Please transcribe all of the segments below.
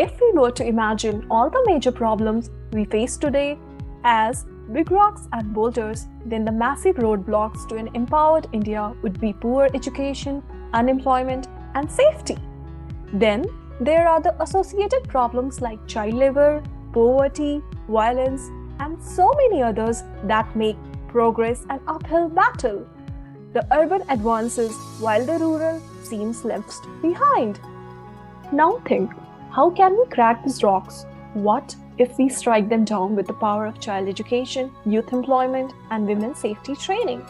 If we were to imagine all the major problems we face today as big rocks and boulders, then the massive roadblocks to an empowered India would be poor education, unemployment, and safety. Then there are the associated problems like child labor, poverty, violence, and so many others that make progress an uphill battle. The urban advances while the rural seems left behind. Now think, how can we crack these rocks? What if we strike them down with the power of child education, youth employment, and women's safety training?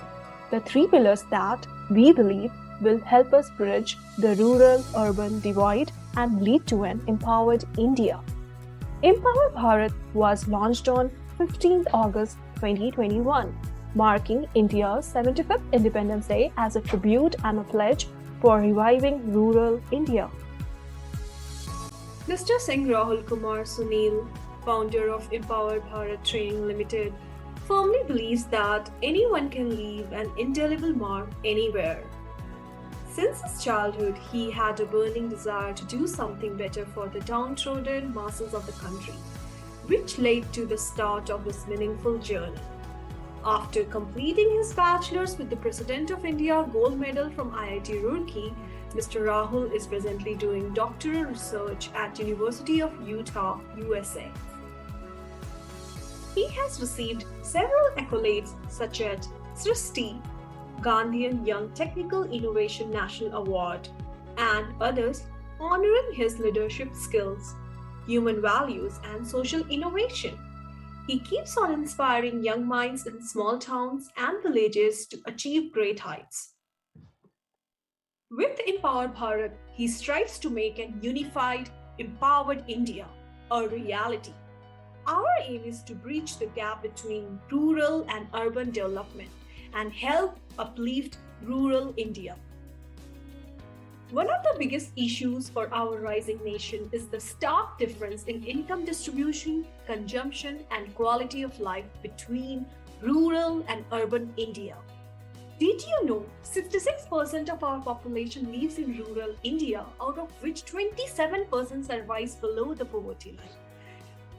The three pillars that we believe will help us bridge the rural-urban divide and lead to an empowered India. Empower Bharat was launched on 15th August 2021, marking India's 75th Independence Day as a tribute and a pledge for reviving rural India. Mr. Singh Rahul Kumar Sunil, founder of Empower Bharat Training Limited, firmly believes that anyone can leave an indelible mark anywhere. Since his childhood, he had a burning desire to do something better for the downtrodden masses of the country, which led to the start of this meaningful journey. After completing his bachelor's with the President of India Gold Medal from IIT Roorkee, Mr. Rahul is presently doing doctoral research at University of Utah, USA. He has received several accolades such as Srishti, Gandhian Young Technical Innovation National Award, and others honoring his leadership skills, human values, and social innovation. He keeps on inspiring young minds in small towns and villages to achieve great heights. With Empower Bharat, he strives to make an unified, empowered India a reality. Our aim is to bridge the gap between rural and urban development and help uplift rural India. One of the biggest issues for our rising nation is the stark difference in income distribution, consumption, and quality of life between rural and urban India. Did you know 66% of our population lives in rural India, out of which 27% survives below the poverty line?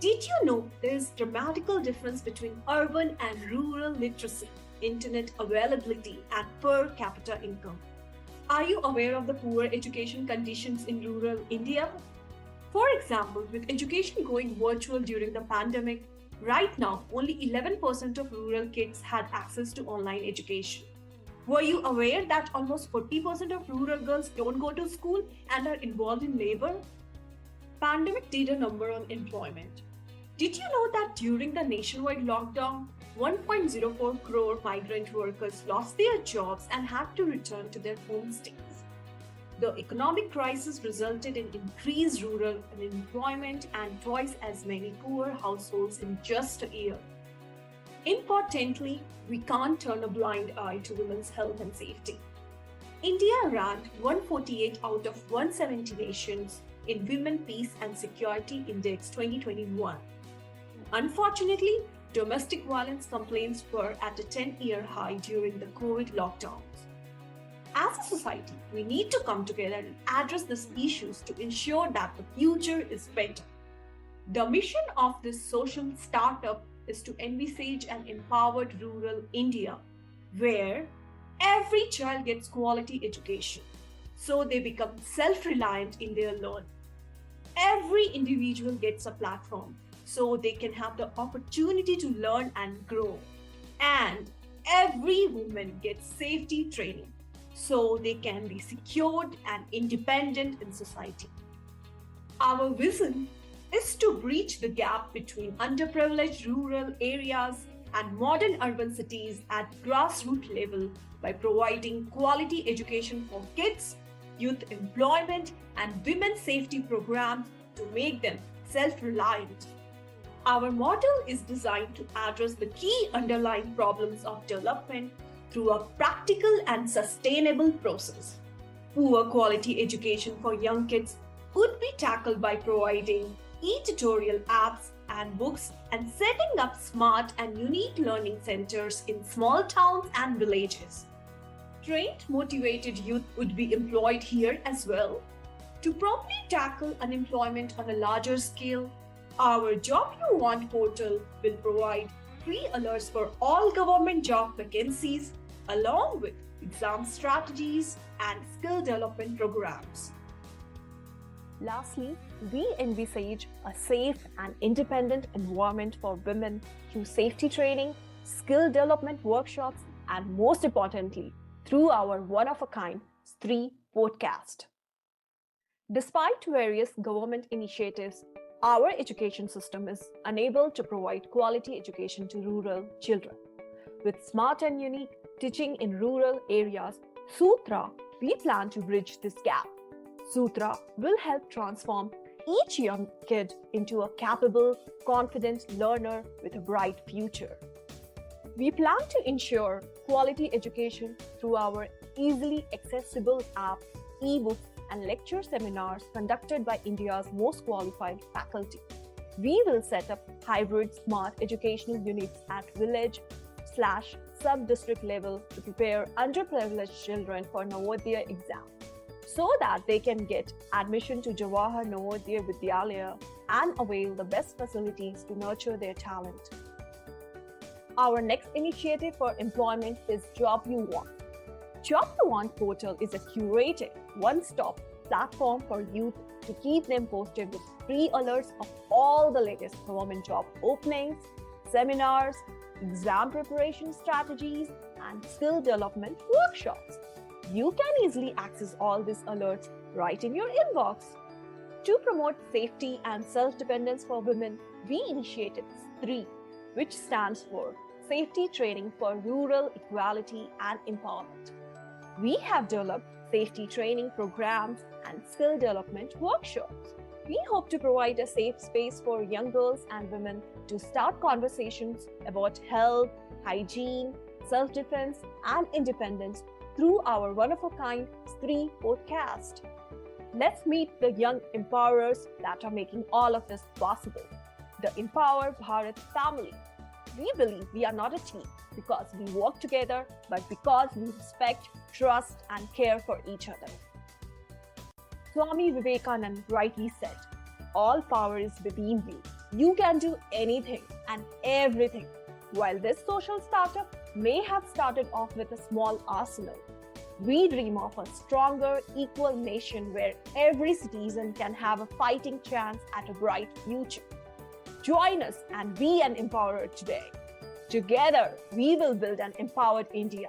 Did you know there is dramatical difference between urban and rural literacy, internet availability, and per capita income? Are you aware of the poor education conditions in rural India? For example, with education going virtual during the pandemic, right now only 11% of rural kids had access to online education. Were you aware that almost 40% of rural girls don't go to school and are involved in labor? Pandemic did a number on employment. Did you know that during the nationwide lockdown, 1.04 crore migrant workers lost their jobs and had to return to their home states? The economic crisis resulted in increased rural unemployment and twice as many poor households in just a year. Importantly, we can't turn a blind eye to women's health and safety. India ranked 148 out of 170 nations in Women Peace and Security Index 2021. Unfortunately, domestic violence complaints were at a 10-year high during the COVID lockdowns. As a society, we need to come together and address these issues to ensure that the future is better. The mission of this social startup is to envisage an empowered rural India where every child gets quality education so they become self-reliant in their learning. Every individual gets a platform so they can have the opportunity to learn and grow. And every woman gets safety training so they can be secured and independent in society. Our vision is to bridge the gap between underprivileged rural areas and modern urban cities at grassroots level by providing quality education for kids, youth employment, and women's safety programs to make them self-reliant. Our model is designed to address the key underlying problems of development through a practical and sustainable process. Poor quality education for young kids could be tackled by providing e-tutorial apps and books and setting up smart and unique learning centers in small towns and villages. Trained, motivated youth would be employed here as well. To properly tackle unemployment on a larger scale, our Job You Want portal will provide free alerts for all government job vacancies, along with exam strategies and skill development programs. Lastly, we envisage a safe and independent environment for women through safety training, skill development workshops, and most importantly, through our one-of-a-kind Stree podcast. Despite various government initiatives, our education system is unable to provide quality education to rural children. With smart and unique teaching in rural areas, Sutra, we plan to bridge this gap. Sutra will help transform each young kid into a capable, confident learner with a bright future. We plan to ensure quality education through our easily accessible app, ebooks, and lecture seminars conducted by India's most qualified faculty. We will set up hybrid smart educational units at village/sub-district level to prepare underprivileged children for Navodaya exam, so that they can get admission to Jawahar Navodaya Vidyalaya and avail the best facilities to nurture their talent. Our next initiative for employment is Job You Want. Job You Want portal is a curated, one-stop platform for youth to keep them posted with free alerts of all the latest government job openings, seminars, exam preparation strategies, and skill development workshops. You can easily access all these alerts right in your inbox. To promote safety and self-dependence for women, we initiated Stree, which stands for Safety Training for Rural Equality and Empowerment. We have developed safety training programs and skill development workshops. We hope to provide a safe space for young girls and women to start conversations about health, hygiene, self-defense, and independence through our one-of-a-kind Stree podcast. Let's meet the young empowerers that are making all of this possible. The Empower Bharat family. We believe we are not a team because we work together, but because we respect, trust, and care for each other. Swami Vivekananda rightly said, "All power is within you. You can do anything and everything." While this social startup may have started off with a small arsenal, we dream of a stronger, equal nation where every citizen can have a fighting chance at a bright future. Join us and be an empowerer today. Together, we will build an empowered India.